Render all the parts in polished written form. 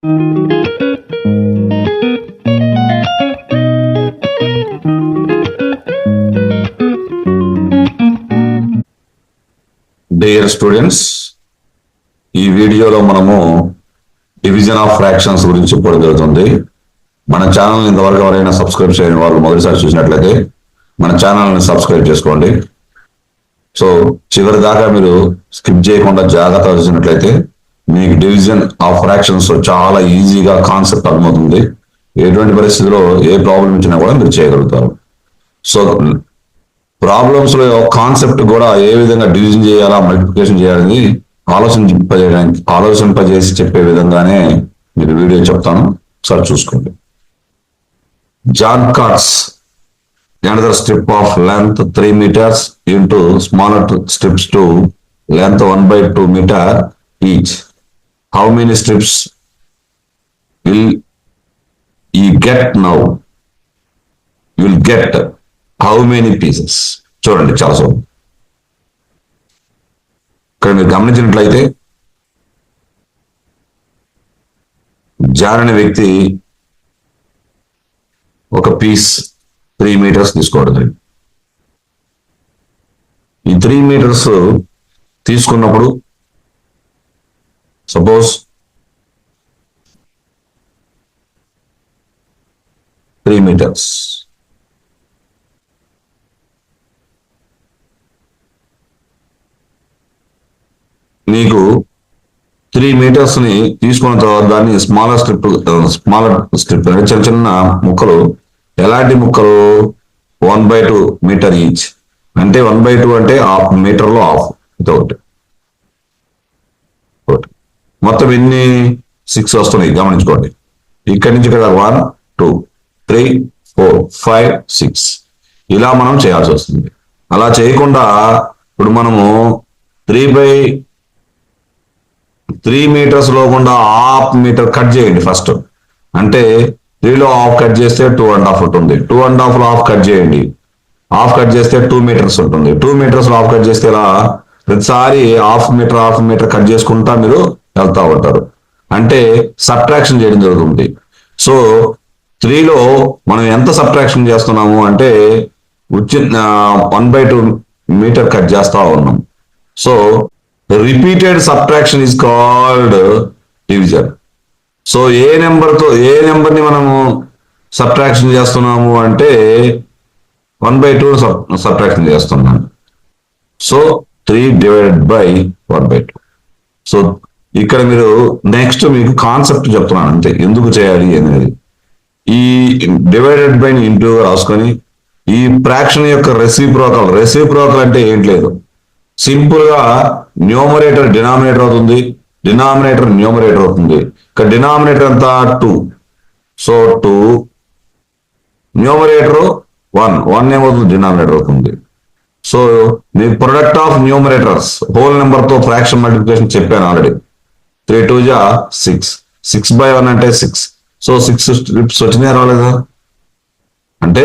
Dear students, ఈ వీడియోలో మనము డివిజన్ ఆఫ్ ఫ్రాక్షన్స్ గురించి చెప్పడం జరుగుతుంది. మన ఛానల్ని ఇంతవరకు ఎవరైనా సబ్స్క్రైబ్ చేయని వాళ్ళు మొదటిసారి చూసినట్లయితే మన ఛానల్ని సబ్స్క్రైబ్ చేసుకోండి. సో చివరి దాకా మీరు స్కిప్ చేయకుండా జాగ్రత్తగా చూసినట్లయితే మీకు డివిజన్ ఆఫ్ ఫ్రాక్షన్స్ చాలా ఈజీగా కాన్సెప్ట్ అర్థమవుతుంది. ఎటువంటి పరిస్థితిలో ఏ ప్రాబ్లం ఇచ్చినా కూడా మీరు చేయగలుగుతారు. సో ప్రాబ్లమ్స్ లో కాన్సెప్ట్ కూడా ఏ విధంగా డివిజన్ చేయాలా, మల్టిప్లికేషన్ చేయాలని ఆలోచింపజేసి చెప్పే విధంగానే మీరు వీడియో చెప్తాను, ఒకసారి చూసుకోండి. John cuts another strip of length 3 meters into smaller strips to length 1/2 meter each. How many strips will you get now? You will get how many pieces? చూడండి, చాలా సులభం. ఇక్కడ మీరు గమనించినట్లయితే జాన్ అనే వ్యక్తి ఒక పీస్ 3 meters తీసుకోవడం. ఈ 3 meters తీసుకున్నప్పుడు సపోజ్ 3 meters నీకు 3 meters ని తీసుకున్న తర్వాత దాన్ని స్మాలర్ స్ట్రిప్ అంటే చిన్న చిన్న ముక్కలు. ఎలాంటి ముక్కలు? 1/2 మీటర్ ఈచ్. అంటే 1/2 అంటే ½ మీటర్లో హాఫ్. ఇదొకటి. మొత్తం ఎన్ని? 6 వస్తున్నాయి, గమనించుకోండి. ఇక్కడి నుంచి ఇక్కడ 1 2 3 4 5 6 ఇలా మనం చేయాల్సి వస్తుంది. అలా చేయకుండా ఇప్పుడు మనము 3 meters లో కూడా ½ మీటర్ కట్ చేయండి ఫస్ట్. అంటే 3లో హాఫ్ కట్ చేస్తే 2.5 ఉంటుంది. 2.5 లో హాఫ్ కట్ చేయండి. హాఫ్ కట్ చేస్తే 2 meters ఉంటుంది. 2 meters లో హాఫ్ కట్ చేస్తే ఇలా ప్రతిసారి హాఫ్ మీటర్ కట్ చేసుకుంటా మీరు వెళ్తా ఉంటారు. అంటే సబ్ట్రాక్షన్ చేయడం జరుగుతుంది. సో 3లో మనం ఎంత సబ్ట్రాక్షన్ చేస్తున్నాము అంటే 1/2 మీటర్ కట్ చేస్తా ఉన్నాం. So repeated subtraction is called division. So ఏ నెంబర్ని మనము సబ్ట్రాక్షన్ చేస్తున్నాము అంటే 1/2 సబ్ట్రాక్షన్ చేస్తున్నాం. సో 3/1/2. సో ఇక్కడ మీరు నెక్స్ట్ మీకు కాన్సెప్ట్ చెప్తున్నాను అంతే, ఎందుకు చేయాలి అనేది. ఈ డివైడెడ్ బై ఇంటూ రాసుకొని ఈ ఫ్రాక్షన్ యొక్క రెసిప్రోకల్ అంటే ఏం లేదు, సింపుల్ గా న్యూమరేటర్ డినామినేటర్ అవుతుంది, డినామినేటర్ న్యూమరేటర్ అవుతుంది. ఇక్కడ డినామినేటర్ ఎంత? 2. సో 2 న్యూమరేటర్ 1 ఏమవుతుంది? డినామినేటర్ అవుతుంది. సో మీకు product of numerators whole number తో ఫ్రాక్షన్ మల్టిప్లికేషన్ చెప్పాను ఆల్రెడీ. 3 2 6. 6/1 అంటే 6. సో 6 స్ట్రిప్స్ వచ్చినాయి, రాలేదా? అంటే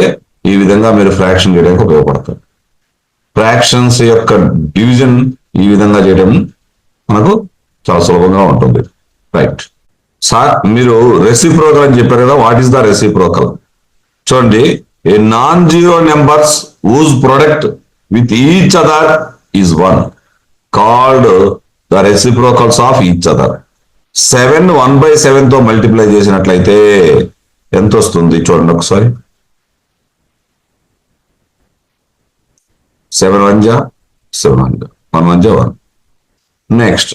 ఈ విధంగా మీరు ఫ్రాక్షన్ చేయడానికి ఉపయోగపడతారు. ఫ్రాక్షన్స్ యొక్క డివిజన్ ఈ విధంగా చేయడం మనకు చాలా సులభంగా ఉంటుంది. రైట్ సార్, మీరు రెసిప్రోకల్ అని చెప్పారు కదా, వాట్ ఈస్ ద రెసిప్రోకల్? చూడండి, a non zero numbers whose product with each other is 1 called the reciprocals of each other. 7 1/7 తో మల్టిప్లై చేసినట్లయితే ఎంత వస్తుంది? చూడండి ఒకసారి. 7 1 7 1 1 1. నెక్స్ట్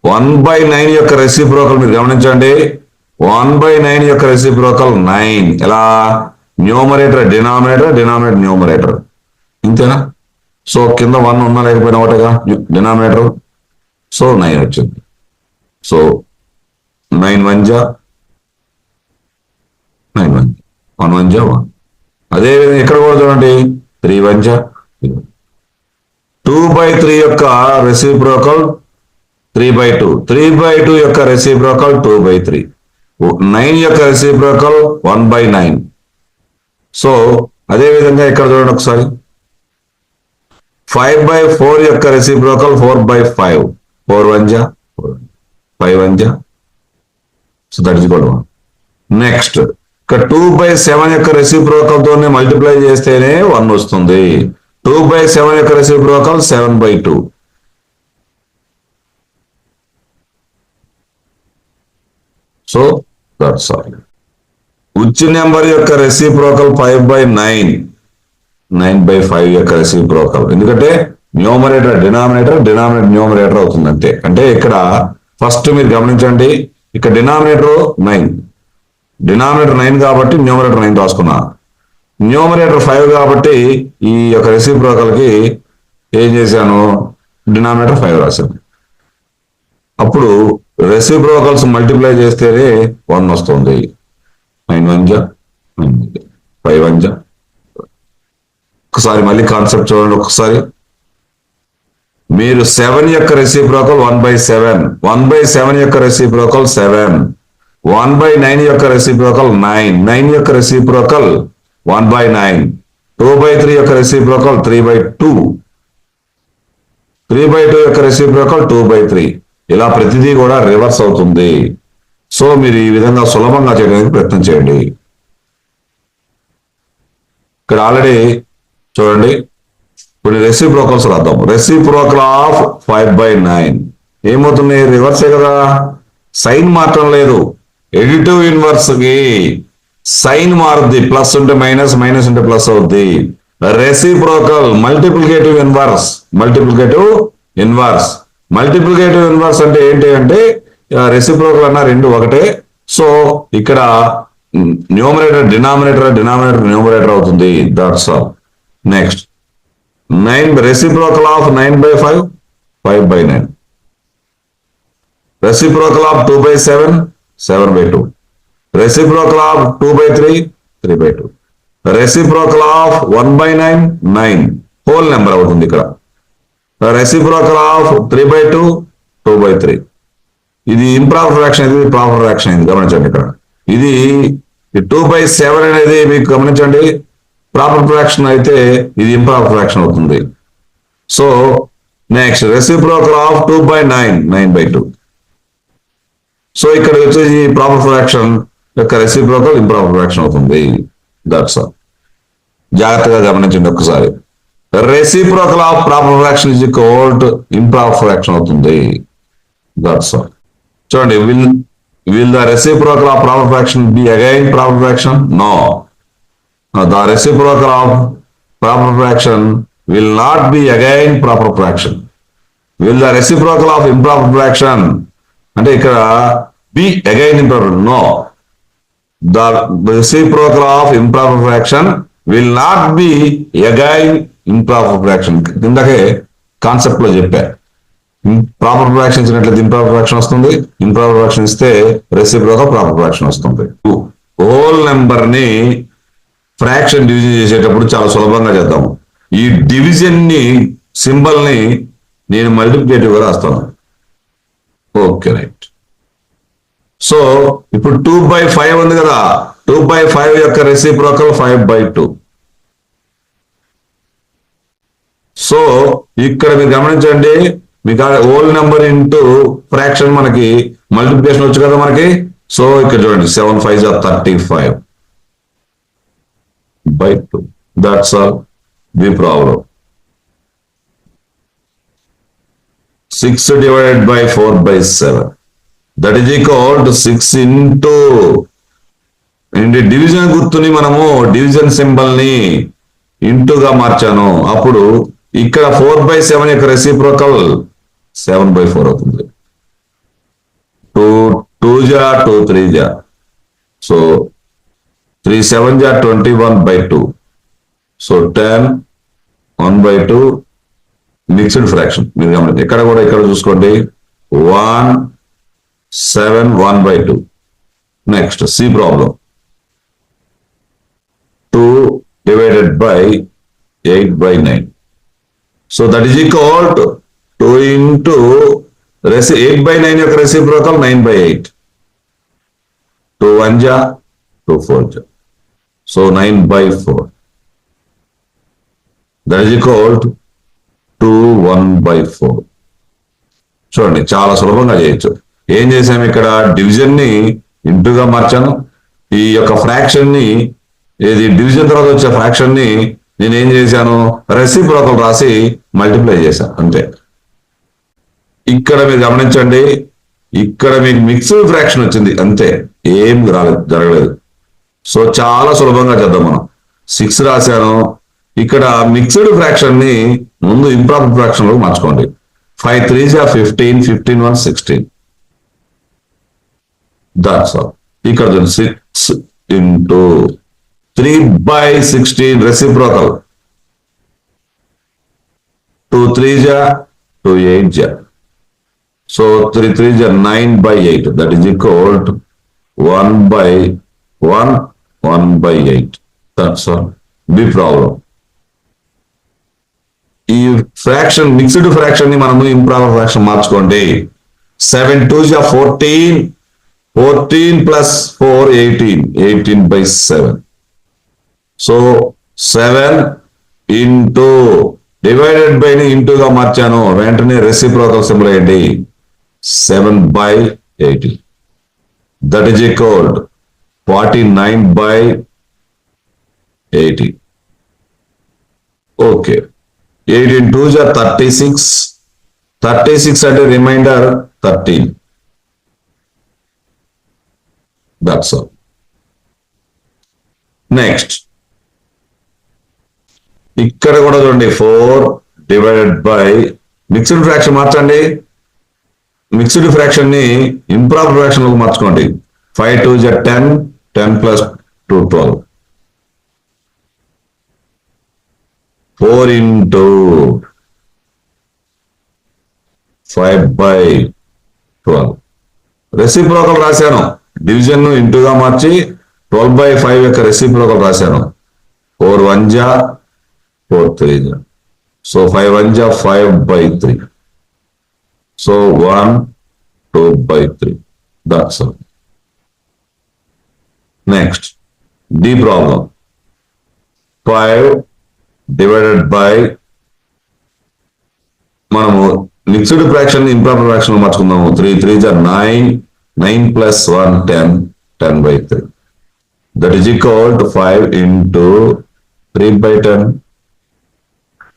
1/9 యొక్క రెసిప్రోకల్ మీరు గమనించండి. 1/9 యొక్క రెసిప్రోకల్ 9. ఎలా? న్యూమరేటర్ డినామినేటర్ న్యూమరేటర్, ఇంతేనా? సో కింద 1 ఉన్నా లేకపోయినా ఒకటేగా డినామినేటర్. సో 9 వచ్చింది. సో 9 1 9 1 1 1. అదేవిధంగా ఇక్కడ కూడా చూడండి, 3 1 2/3 యొక్క రెసిప్రోకల్ 3/2. 3/2 యొక్క రెసిప్రోకల్ 2/3. 9 యొక్క రెసిప్రోకల్ 1/9. సో అదే విధంగా ఇక్కడ చూడండి ఒకసారి, 5/4 యొక్క reciprocal 4/5. 4 1 5 1 so that is equal to 1. Next ఇక్కడ 2/7 యొక్క రెసిప్రోకల్ తోనే మల్టిప్లై చేస్తేనే 1 వస్తుంది. 2/7 యొక్క reciprocal 7/2. So that's all. Which number యొక్క రెసిప్రోకల్ 5/9. 9/5 యొక్క రెసిప్రోకల్. ఎందుకంటే న్యూమరేటర్ డినామినేటర్, డినామినేటర్ న్యూమరేటర్ అవుతుంది అంతే. అంటే ఇక్కడ ఫస్ట్ మీరు గమనించండి, ఇక్కడ డినామినేటర్ 9, డినామినేటర్ 9 కాబట్టి న్యూమరేటర్ 9 రాసుకున్నా. న్యూమరేటర్ 5 కాబట్టి ఈ యొక్క రెసిప్రోకల్ కి ఏం చేశాను, డినామినేటర్ 5 రాశాను. అప్పుడు రెసిప్రోకల్స్ మల్టిప్లై చేస్తేనే 1 వస్తుంది. 9 1 జా 5 1 జా. ఒకసారి మళ్ళీ కాన్సెప్ట్ చూడండి. ఒకసారి మీరు 7 యొక్క రెసిప్రోకల్ 1/7, 1/7 యొక్క రెసిప్రోకల్ 7, 1/9 యొక్క రెసిప్రోకల్ 9, 9 యొక్క రెసిప్రోకల్ 1/9, 2/3 యొక్క రెసిప్రోకల్ 3/2, 3/2 యొక్క రెసిప్రోకల్ 2/3. ఇలా ప్రతిదీ కూడా రివర్స్ అవుతుంది. సో మీరు ఈ విధంగా సులభంగా చేయడానికి ప్రయత్నం చేయండి. ఇక్కడ ఆల్రెడీ చూడండి, కొన్ని రెసిప్రోకల్స్ రాద్దాం. రెసిప్రోకల్ ఆఫ్ 5/9 ఏమవుతుంది, రివర్సే కదా, సైన్ మాత్రం లేదు. ఎడిటివ్ ఇన్వర్స్ కి సైన్ మారుద్ది, ప్లస్ ఉంటే మైనస్, మైనస్ ఉంటే ప్లస్ అవుద్ది. Reciprocal multiplicative inverse, multiplicative inverse. Multiplicative inverse అంటే ఏంటి అంటే రెసిప్రోకల్ అన్న రెండు ఒకటే. సో ఇక్కడ న్యూమరేటర్ డినామినేటర్, డినామినేటర్ న్యూమరేటర్ అవుతుంది. That's all. Next 9 reciprocal of 9/5, 5/9. Reciprocal of 2/7, 7/2. Reciprocal of 2/3, 3/2. Reciprocal of 1/9, 9 whole number అవుతుంది ఇక్కడ. Reciprocal of 3/2, 2/3. ఇది ఇంప్రాపర్ ఫ్రాక్షన్, ఇది ప్రాపర్ ఫ్రాక్షన్. ఇది గమనించండి. ఇక్కడ ఇది 2/7 అనేది మీకు గమనించండి, ప్రాపర్ ఫ్రాక్షన్ అయితే ఇది ఇంప్రాపర్ ఫ్రాక్షన్ అవుతుంది. So next reciprocal of 2/9, 9/2. So ఇక్కడ వచ్చేసి ప్రాపర్ ఫ్రాక్షన్ యొక్క రెసిప్రోకల్ ఇంప్రాపర్ ఫ్రాక్షన్ అవుతుంది. That's all. జాగ్రత్తగా గమనించండి ఒకసారి. Reciprocal of proper fraction is equal to improper fraction అవుతుంది. That's all. చూడండి, will the reciprocal of proper fraction be again proper fraction? No. The reciprocal of proper fraction will not be again proper fraction. Will the reciprocal of improper fraction అంటే ఇక్కడ be again improper? No. The reciprocal of improper fraction will not be again improper fraction. ఇందాకే concept లో చెప్పా. Proper fraction ఇచ్చినట్లయితే improper fraction వస్తుంది, improper fraction ఇస్తే reciprocal proper fraction వస్తుంది. Whole number ని ఫ్రాక్షన్ డివిజన్ చేసేటప్పుడు చాలా సులభంగా చేద్దాము. ఈ డివిజన్ ని సింబల్ ని నేను మల్టిప్లికేటివ్ గా రాస్తాను. Okay right. సో ఇప్పుడు 2/5 ఉంది కదా, 2/5 యొక్క రెసిప్రోకల్ 5/2. సో ఇక్కడ మీరు గమనించండి, మీకు హోల్ నెంబర్ ఇంటూ ఫ్రాక్షన్ మనకి మల్టిప్లికేషన్ వచ్చు కదా మనకి. సో ఇక్కడ చూడండి, 7 5 35/2. That's all the problem. 6 divided by 4/7 that is equal to 6 into division గుర్తుని మనము డివిజన్ సింబల్ ని ఇంటూగా మార్చాను. అప్పుడు ఇక్కడ 4/7 యొక్క రెసిప్రోకల్ 7/4 అవుతుంది. 2 జా 2 3 జా. సో 3 7 జా 21/2. So 10 1/2 mixed fraction. మీరు గమనించండి, ఇక్కడ కూడా ఇక్కడ చూసుకోండి, 1 7 1/2. Next c problem, 2 divided by 8/9. So that is equal to 2 into 8/9 యొక్క రెసిప్రోకల్ 9/8. 2 1 జా 2 4 జా. So 9/4. That is equal to 2 1/4. చూడండి, చాలా సులభంగా చేయొచ్చు. ఏం చేసాము, ఇక్కడ డివిజన్ ని ఇంటూగా మార్చాను. ఈ యొక్క ఫ్రాక్షన్ ని ఏది డివిజన్ తర్వాత వచ్చే ఫ్రాక్షన్ ని నేను ఏం చేశాను, రెసిప్రోకల్ రాసి మల్టిప్లై చేశాను అంతే. ఇక్కడ మీరు గమనించండి, ఇక్కడ మీకు మిక్స్డ్ ఫ్రాక్షన్ వచ్చింది అంతే, ఏం జరగలేదు. సో చాలా సులభంగా చేద్దాం మనం. 6 రాశాను, ఇక్కడ మిక్స్డ్ ఫ్రాక్షన్ ని ముందు ఇంప్రాపర్ ఫ్రాక్షన్ లోకి మార్చుకోండి. 5 3s are 15, 15 1 16. That's all. ఇక్కడ 6 into 3/16 reciprocal. 2 3s are 2 8s are. So 3 3s are 9/8. That is equal to 1/1, 1/8. That's all. B problem. ఈ ఫ్రాక్షన్ మిక్స్డ్ ఫ్రాక్షన్ ని మనము ఇంప్రాపర్ ఫ్రాక్షన్ మార్చుకోండి. 7 2s are 14, 14 plus 4 18, 18/7. So 7 into divided by ని ఇంటూగా మార్చాను, వెంటనే reciprocal symbol ఏంటి, 7/80. That is equal 49/80. Okay, 18 2s are 36. 36 అంటే reminder 13. That's all. Next ఇక్కడ కూడా చూడండి, 4 డివైడెడ్ బై మిక్స్డ్ ఫ్రాక్షన్ మార్చండి. మిక్స్డ్ ఫ్రాక్షన్ ని ఇంప్రాపర్ ఫ్రాక్షన్ లోకి మార్చుకోండి. 5 2s are 10, 10 plus 2 12. 4 into 5/12. Reciprocal రాశాను, డివిజన్ ను ఇంటూగా మార్చి 12/5 యొక్క రెసిప్రోకల్ రాశాను. 4 1s are 4 3s are. So 5 1s are 5/3. So 1 2/3. That's all. Next, D problem. 5 divided by, మనము మిక్స్డ్ ఫ్రాక్షన్ ఇంప్రాపర్ ఫ్రాక్షన్ లో మార్చుకుందాము. 3 3s are 9, 9 plus 1 10, 10/3. That is equal to 5 into 3/10.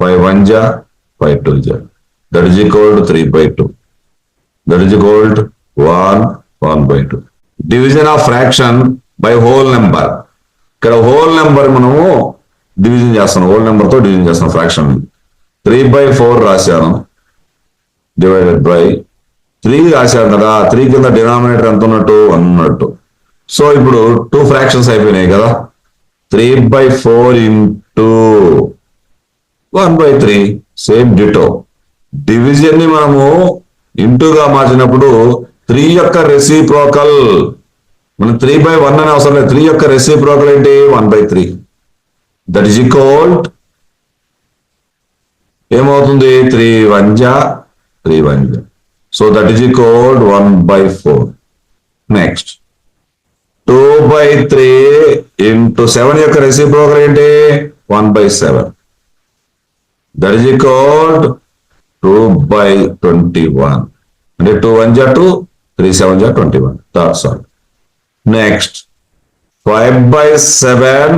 5 1s are 5 2s are. That is equal to 3/2. That is equal to 1, 1/2. Division of fraction by whole number. ఇక్కడ whole number మనము division చేస్తాను, whole number తో division చేస్తాను fraction. 3/4 రాశాను, divided by 3 రాశాను కదా, 3 కింద denominator ఎంత ఉన్నట్టు, 1 ఉన్నట్టు. సో ఇప్పుడు 2 ఫ్రాక్షన్స్ అయిపోయినాయి కదా. 3/4 into 1/3, సేమ్ డిటో. డివిజన్ ని మనము ఇంటూగా మార్చినప్పుడు 3 యొక్క రెసిప్రోకల్, మనం 3/1 అనే అవసరం లేదు, 3 యొక్క రెసిప్రోకల్ ఏంటి, 1/3. దట్ ఈజ్ ఈక్వల్ ఏమవుతుంది, 3 1s are 3 1s are. So that is equal 1/4. Next 2/3 into 7 యొక్క రెసిప్రోకల్ ఏంటి, 1/7. That is equal 2/21. అంటే 2 1s are 2, 3 7s are 21. That's all. Next 5/7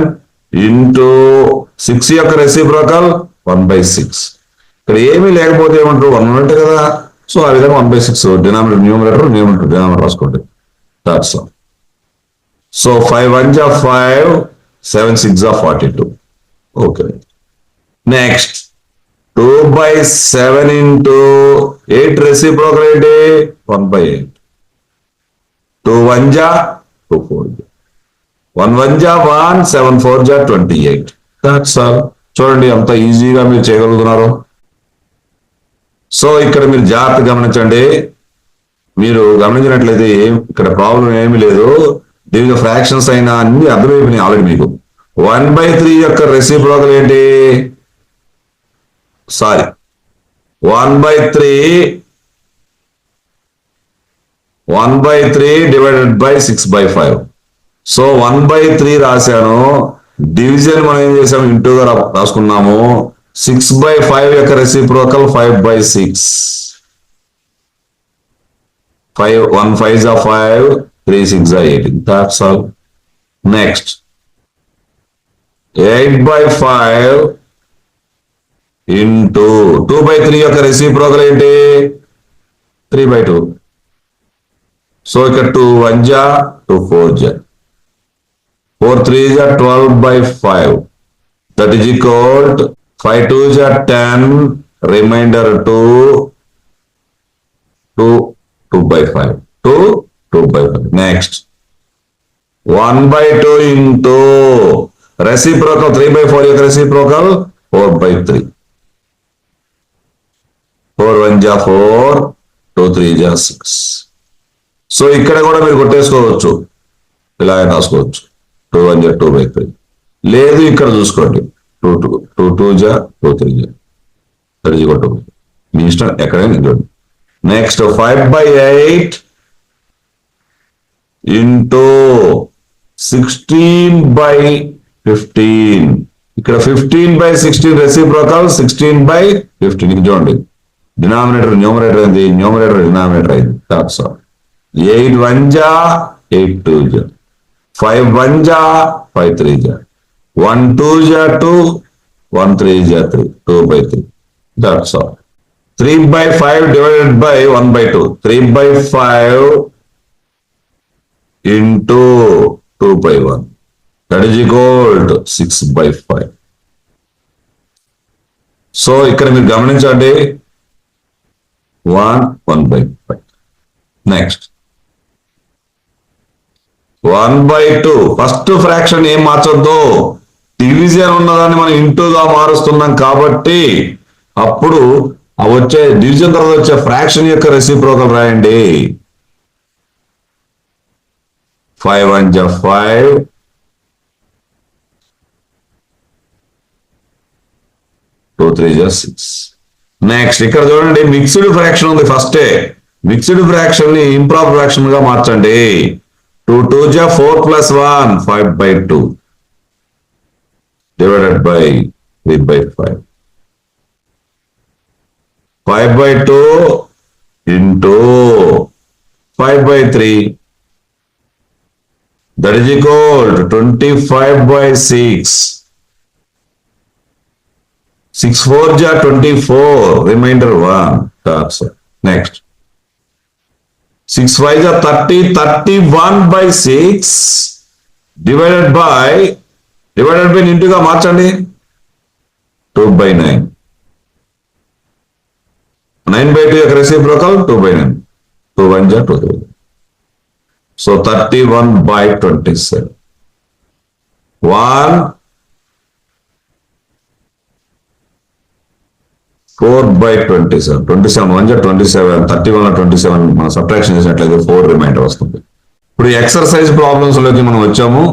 into 6 యొక్క రెసిప్రోకల్ 1/6. ఇక్కడ ఏమీ లేకపోతే ఏమంటారు, 1 ఉన్నట్టు కదా. సో ఆ విధంగా 1/6 డినామినేటర్ న్యూమరేటర్, న్యూమరేటర్ డినామినేటర్ రాసుకోండి. That's all. So 5 1s are 5, 7 6s are 42. Okay. Next 2/7 into 8 reciprocal ఏంటి, 1/8. 2 1s are 2 4s. 1 1s are 1, 7 4s are 28. That's all. చూడండి ఎంత ఈజీగా మీరు చేయగలుగుతున్నారు. సో ఇక్కడ మీరు జాగ్రత్త గమనించండి. మీరు గమనించినట్లయితే ఇక్కడ ప్రాబ్లం ఏమీ లేదు. దీనికి ఫ్రాక్షన్స్ అయినా అన్ని అర్థమైపోయినాయి ఆల్రెడీ మీకు. 1/3 యొక్క రెసిప్రోకల్ ఏంటి, సారీ 1/3 డివైడెడ్ బై 6/5. సో 1/3 రాశాను, డివిజన్ మనం ఏం చేసాము, ఇంటూగా రాసుకున్నాము. 6/5 యొక్క reciprocal 5/6. 1 5s are 5, 3 6 are 18. That's all. Next. 8 by 5 into 2 by 3 యొక్క reciprocal ఏంటి 3 by 2. సో ఇక్కడ 2 1 జా 2 4 జా 4 3 జా 12 by 5. That is equal to 5 2 జా 10. Remainder 2 2 by 5. 2 by 5. Next. 1 by 2 into reciprocal 3 by 4 యొక్క reciprocal 4 by 3. 4 1 జా 4 2 3 జా 6. సో ఇక్కడ కూడా మీరు కొట్టేసుకోవచ్చు, ఇలా రాసుకోవచ్చు 2 1 జా 2 by 3. లేదు ఇక్కడ చూసుకోండి 2 2 జా 2 3 జా 3 కొట్టు మీ ఇష్టం ఎక్కడైనా చూడండి. Next 5 by 8 into 16 by 15. ఇక్కడ 15 by 16 reciprocal 16 by 15. చూడండి డినామినేటర్ న్యూమరేటర్ అయింది, న్యూమరేటర్ డినామినేటర్ అయింది. That's all. 8 1 జా 8 2 జా 5 1 జా 5 3 జా 1 2 జా 2 1 3 జా 3 2 by 3. That's all. 3 by 5 divided by 1 by 2. 3 by 5 into 2 by 1. That is equal to 6 by 5. So ఇక్కడ మీరు గమనించండి 1 by 5. Next 1 by 2. First fraction ఏం మార్చొద్దు, డివిజన్ ఉన్నదాన్ని మనం ఇంటూగా మారుస్తున్నాం కాబట్టి అప్పుడు వచ్చే డివిజన్ తర్వాత వచ్చే ఫ్రాక్షన్ యొక్క రెసిప్రోకల్ రాయండి. 5 1 జా 5 2 3 జా 6. నెక్స్ట్ ఇక్కడ చూడండి మిక్స్డ్ ఫ్రాక్షన్ ఉంది. ఫస్టే మిక్స్డ్ ఫ్రాక్షన్ ని ఇంప్రాపర్ ఫ్రాక్షన్ గా మార్చండి. 2 2 జా 4 plus 1 5 by 2 divided by 3 by 5. 5 by 2 into 5 by 3. That is equal to 25 by 6. 6 4 ja 24. Remainder 1. That's it. Next. 6 5 ja 30. 31 by 6 divided by into గా మార్చండి 2 by 9. 9 by 2 యొక్క reciprocal 2 by 9. 2 1 జా 2 3. So 31 by 27. 1 4 by 27. 27 1 జా 27. 31 27 మనం subtraction చేసినట్లయితే 4 reminder వస్తుంది. ఇప్పుడు exercise problems లోకి మనం వచ్చాము.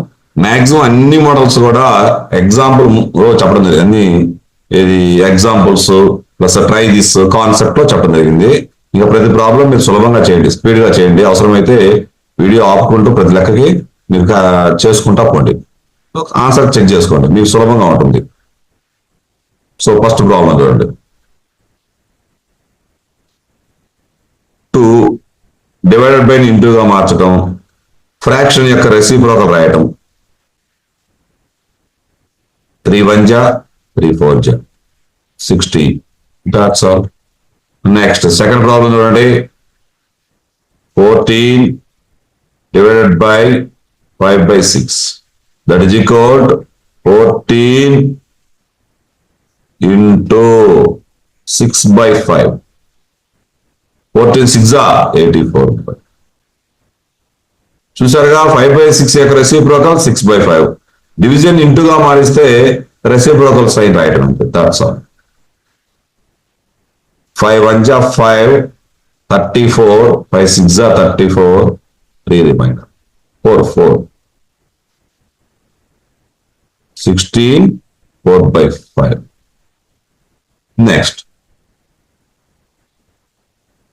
మాక్సిమం అన్ని మోడల్స్ కూడా ఎగ్జాంపుల్ చెప్పడం జరిగింది. అన్ని ఇది examples plus try this concept లో చెప్పడం జరిగింది. ఇక ప్రతి ప్రాబ్లం మీరు సులభంగా చేయండి, స్పీడ్ గా చేయండి. అవసరమైతే వీడియో ఆపుకుంటూ ప్రతి లెక్కకి మీరు చేసుకుంటా పోండి, ఆన్సర్ చెక్ చేసుకోండి, మీకు సులభంగా ఉంటుంది. సో ఫస్ట్ ప్రాబ్లం చూడండి. 2 డివైడెడ్ బై ఇంటూగా మార్చడం, ఫ్రాక్షన్ యొక్క రెసిప్రోకల్ రాయటం. 3 1 జా 3 4 జా 60. That's all. Next second problem చూడండి. 14 divided by 5 by 6. That is equal to 14 into 6 by 5. 14 6 are 84. చూసారుగా 5 by 6 యొక్క రెసిప్రోకల్ 6 by 5. డివిజన్ ఇంటూగా మారిస్తే రెసిప్రోకల్ సైన్ రాయటం అంతే. That's all. 5 1 జా 5 34. 5 6 జా 34. 3 reminder 4 4. 16 4 by 5. Next.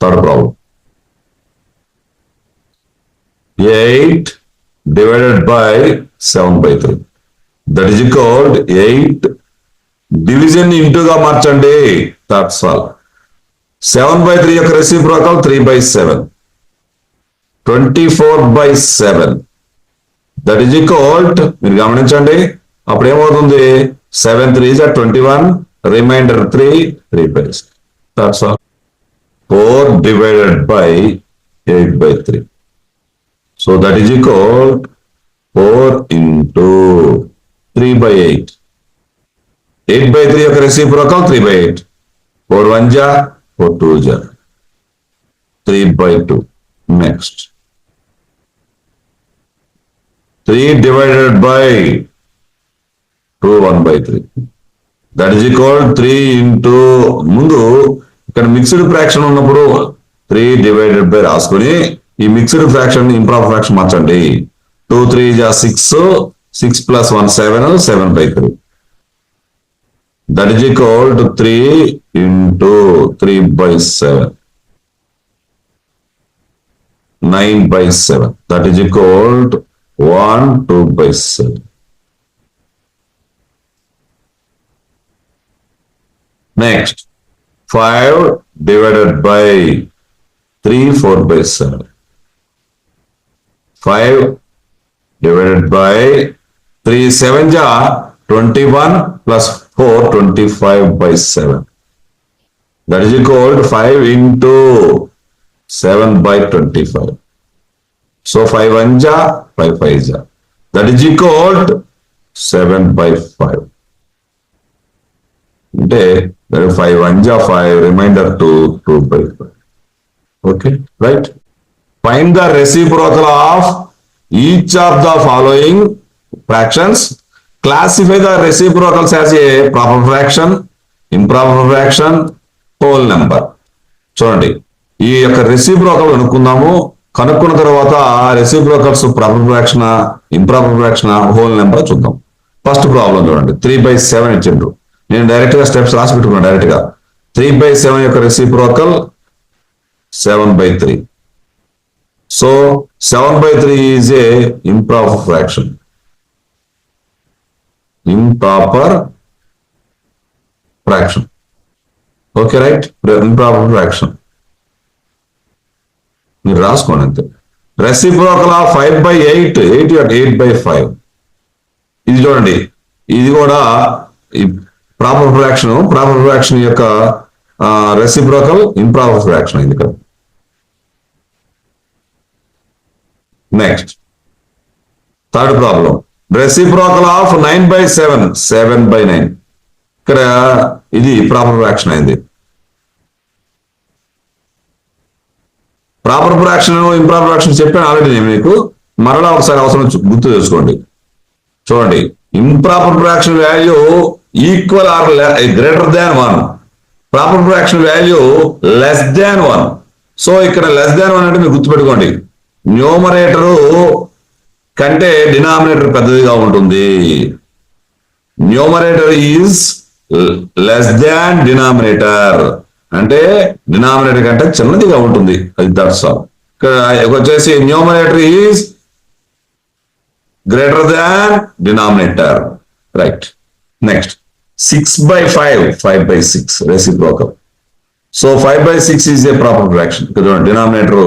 Third problem. 8 divided by 7 by 3. That is equal to 8 division into గా మార్చండి. That's all. 7 by 3 యొక్క reciprocal 3 by 7. 24/7. That is equal మీరు గమనించండి అప్పుడు ఏమవుతుంది 7 3s are 21 రిమైండర్ 3 బైస్ that's all 4 divided by 8/3. So that is equal 4 into 3/8. 8/3 యొక్క reciprocal 3/8. 4 1 ja 4 2 ja 3/2. Next 3 divided by 2 1/3. That is equal 3 into ముందు ఇక్కడ మిక్స్డ్ ఫ్రాక్షన్ ఉన్నప్పుడు 3 divided by రాసుకొని ఈ మిక్స్డ్ ఫ్రాక్షన్ ఇంప్రాపర్ ఫ్రాక్షన్ మార్చండి 2 3 ja 6 6 plus 1 7 7/3. That is equal to 3 into 3/7 9/7. That is equal to 1 2/7. Next 5 divided by 3 4/7. 5 divided by 3 7 ja 21 plus 4 25/7. That is equal to 5 into 7/25. So 5 1 ja 5 5 ja. That is equal to 7/5. అంటే 5 1 ja 5 remainder 2/5. Okay, right? Find the reciprocal of each of the following fractions. Classify the reciprocals as a proper fraction, improper fraction, whole number. చూడండి ఈ యొక్క reciprocal కనుక్కున్న తర్వాత reciprocals proper fraction improper fraction whole number చూద్దాం. First problem చూడండి 3/7 ఇచ్చిండ్రు. నేను direct గా స్టెప్స్ రాసి పెట్టుకున్నాను డైరెక్ట్ గా 3/7 యొక్క reciprocal 7/3. So 7/3 is a improper fraction. Improper fraction. Okay right, improper fraction మీరు రాసుకోండి అంతే. Reciprocal of 5/8 8/5. ఇది చూడండి ఇది కూడా ప్రాపర్ ఫ్రాక్షన్ యొక్క రెసిప్రోకల్ ఇంప్రాపర్ ఫ్రాక్షన్ ఇది ఇక్కడ. Next third problem reciprocal of 9/7 7/9. ఇక్కడ ఇది ప్రాపర్ ఫ్రాక్షన్ అయింది. ప్రాపర్ ఫ్రాక్షన్ ఇంప్రాపర్ ఫ్రాక్షన్ చెప్పాను ఆల్రెడీ నేను మీకు, మరలా ఒకసారి అవసరం గుర్తు చేసుకోండి. చూడండి improper fraction value equal or greater than 1, proper fraction value less than 1. So ఇక్కడ లెస్ దాన్ 1 అంటే మీరు గుర్తుపెట్టుకోండి న్యూమరేటరు కంటే డినామినేటర్ పెద్దదిగా ఉంటుంది. Numerator is less than denominator అంటే డినామినేటర్ కంటే చిన్నదిగా ఉంటుంది. అది దట్స్ ఆల్. ఇక్కడ వచ్చేసి numerator is greater than denominator. Right. Next 6/5 5/6 reciprocal. So 5/6 is a proper fraction. ఇక్కడ డినామినేటర్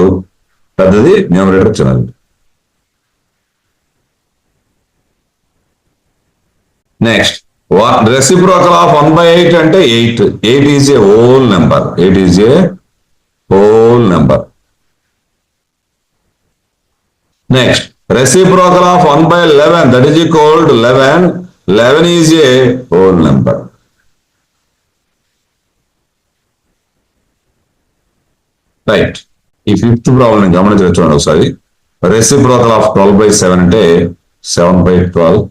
పెద్దది, న్యూమరేటర్ చిన్నది. నెక్స్ట్ రెసిప్రోకల్ ఆఫ్ 1/8 అంటే 8. 8 is a whole number. 8 is a whole number. Next reciprocal of 1/11 that is equal to 11. 11 is a whole number. Right. ఈ fifth problem గమనించవచ్చు చూడండి ఒకసారి. Reciprocal of 12/7 అంటే 7/12.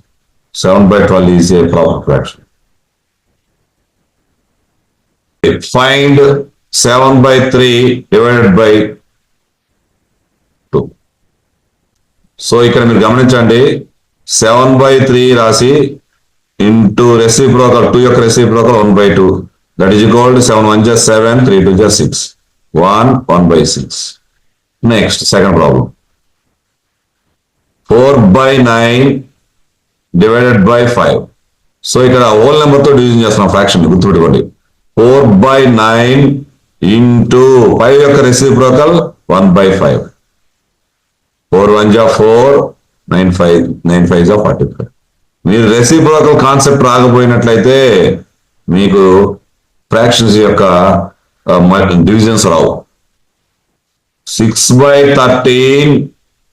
7/12 is a proper fraction. Find 7/3 divided by 2. So ఇక్కడ మీరు గమనించండి 7/3 రాసి into reciprocal 2 యొక్క reciprocal 1/2. That is equal to 7 1 just 7 3 2 just 6 1/6. Next second problem 4/9 divided by 5. So ఇక్కడ హోల్ నెంబర్ తో డివిజన్ చేస్తున్నాం ఫ్రాక్షన్ గుర్తుపెట్టుకోండి. 4/9 ఇంటూ 5 యొక్క రెసిప్రోకల్ 1/5. 4 1 జా 4, 9 5 జా 45. మీరు రెసిప్రోకల్ కాన్సెప్ట్ రాకపోయినట్లయితే మీకు ఫ్రాక్షన్స్ యొక్క divisions Rao. 6/13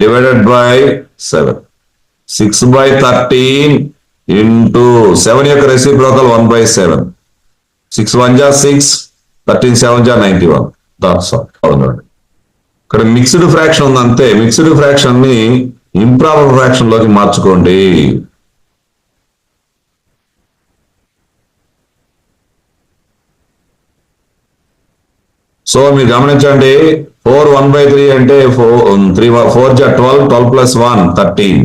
divided by 7. 6/13 into 7 యొక్క రెసిప్రోకల్ 1/7. 6 1 జా 6, 13 7 జా 91. That's all. ఇక్కడ మిక్స్డ్ ఫ్రాక్షన్ ఉంది అంతే. మిక్స్డ్ ఫ్రాక్షన్ ని ఇంప్రాపర్ ఫ్రాక్షన్ లోకి మార్చుకోండి. సో మీరు గమనించండి, 4 1/3 అంటే 4 జా 12, 12 ప్లస్ 1 13.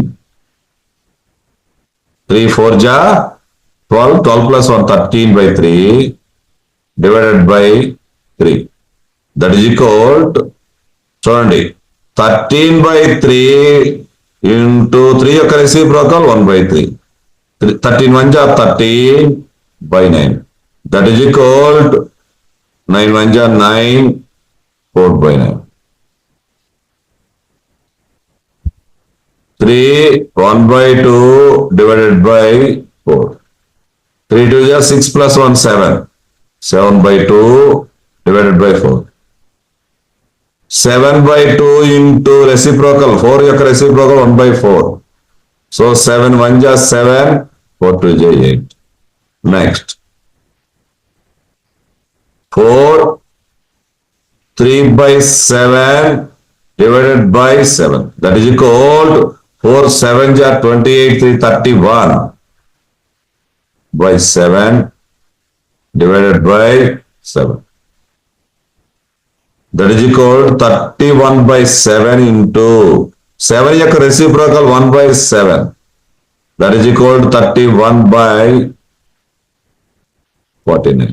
3 4 జా 12, 12 plus 1 13/3 divided by 3. That is equal to, చూడండి, 13/3 ఇంటూ 3 యొక్క రెసిప్రోకల్ 1/3. 13 1 జా 13/9. దట్ ఈజ్ ఈక్వల్ టు 9 1 జా 9, 4/9. 3 1/2 divided by 4. 3 2 జా 6 plus 1 7. 7/2 divided by 4. 7/2 into reciprocal 4 యొక్క reciprocal 1/4. So 7 1 జా 7, 4 2 జా 8. Next 4 3/7 divided by 7. That is equal to 4 7 jaa 28, 3 31 by 7 divided by 7. That is equal to 31/7 into 7 యొక్క reciprocal 1/7. That is equal to 31/49.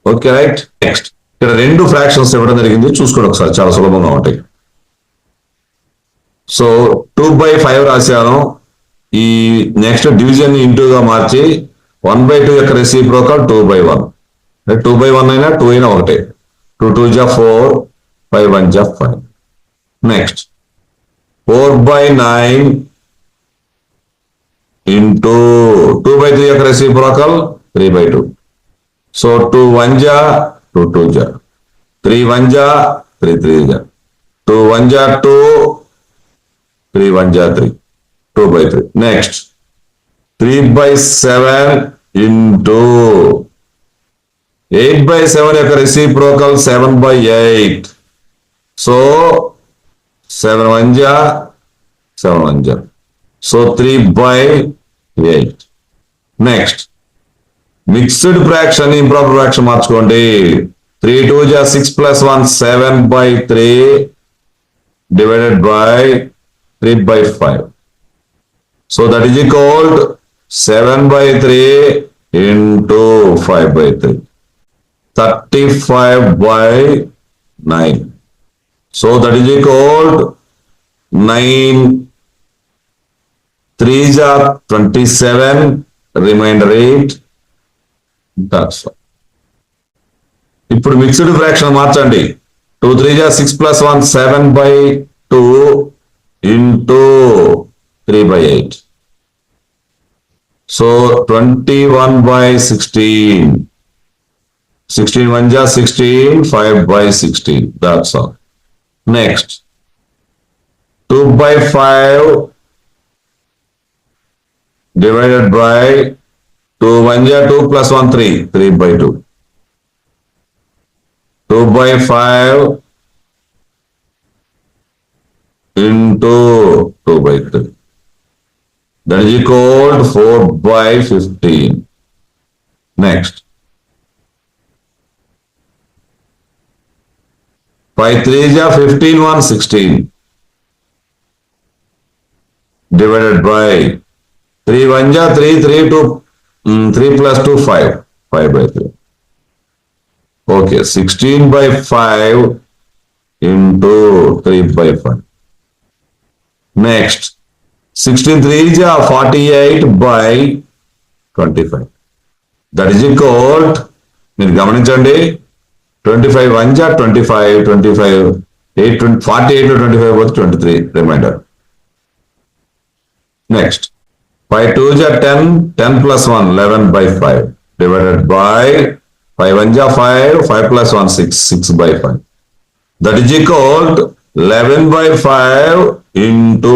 Okay right. Next ఇక్కడ 2 fractions ఇవ్వడం జరిగింది, చూసుకోండి ఒకసారి, చాలా సులభంగా ఉంటాయి. సో 2/5 రాశాను. ఈ నెక్స్ట్ డివిజన్ ఇంటూగా మార్చి 1/2 యొక్క రెసిప్రోకల్ 2/1. 2/1 అయినా 2 అయినా ఒకటే. 2 2 జా 4, 5 1 జా 5. నెక్స్ట్ 4/9 ఇంటూ 2/3 యొక్క రెసిప్రోకల్ 3/2. So 2 1 జా 2 2 జా 3 1 జా 3 3 జా 2 1 జా 2, 3 1 జా 3, 2/3. నెక్స్ట్ 3/7 ఇంటూ 8/7 యొక్క రెసిప్రోకల్ 7/8. సో 7 1 జా 7 1 జా, so 3/8. Next mixed fraction improper fraction మార్చుకోండి. 3 2 జా 6 plus 1 7/3 divided by 3/5. So that is equal to 7/3 into 5/3. 35/9. So that is equal to 9 3 jaa 27, remainder 8. That's all. ఇప్పుడు మిక్స్డ్ ఫ్రాక్షన్ మార్చండి. 2 3 జా 6 plus 1 7/2 into 3/8. So 21/16. 16 1 jaa 16, 5/16. That's all. Next 2/5 divided by 2 1 jaa 2 plus 1 3, 3/2. 2/5 into 2/3. That is equal to 4/15. Next 5 3 jaa 15 1 16 divided by 3 1 jaa 3 3 2 3 plus 2 5, 5/3. Okay, 16/5 into 3/5. Next 16 3 jaa 48/25. That is equal to, మీరు గమనించండి, 25 1 jaa 25, 25 48 to 25 పోతే 23 reminder. Next 5 2s are 10, 10 plus 1 11 by 5 divided by 5 1s are 5, 5 plus 1 6, 6 by 5. That is equal to 11 by 5 into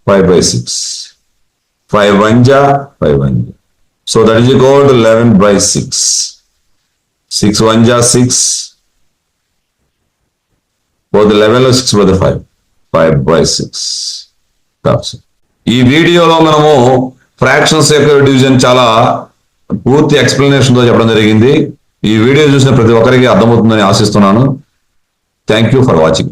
5 by 6. 5 1s are 5 1s. So that is equal to 11 by 6. 6 1s are 6. Both 11 లో 6 పోతే 5. 5 by 6. ఈ వీడియోలో మనము fractions యొక్క division చాలా పూర్తి explanation తో చెప్పడం జరిగింది. ఈ వీడియో చూసిన ప్రతి ఒక్కరికి అర్థమవుతుందని ఆశిస్తున్నాను. Thank you for watching.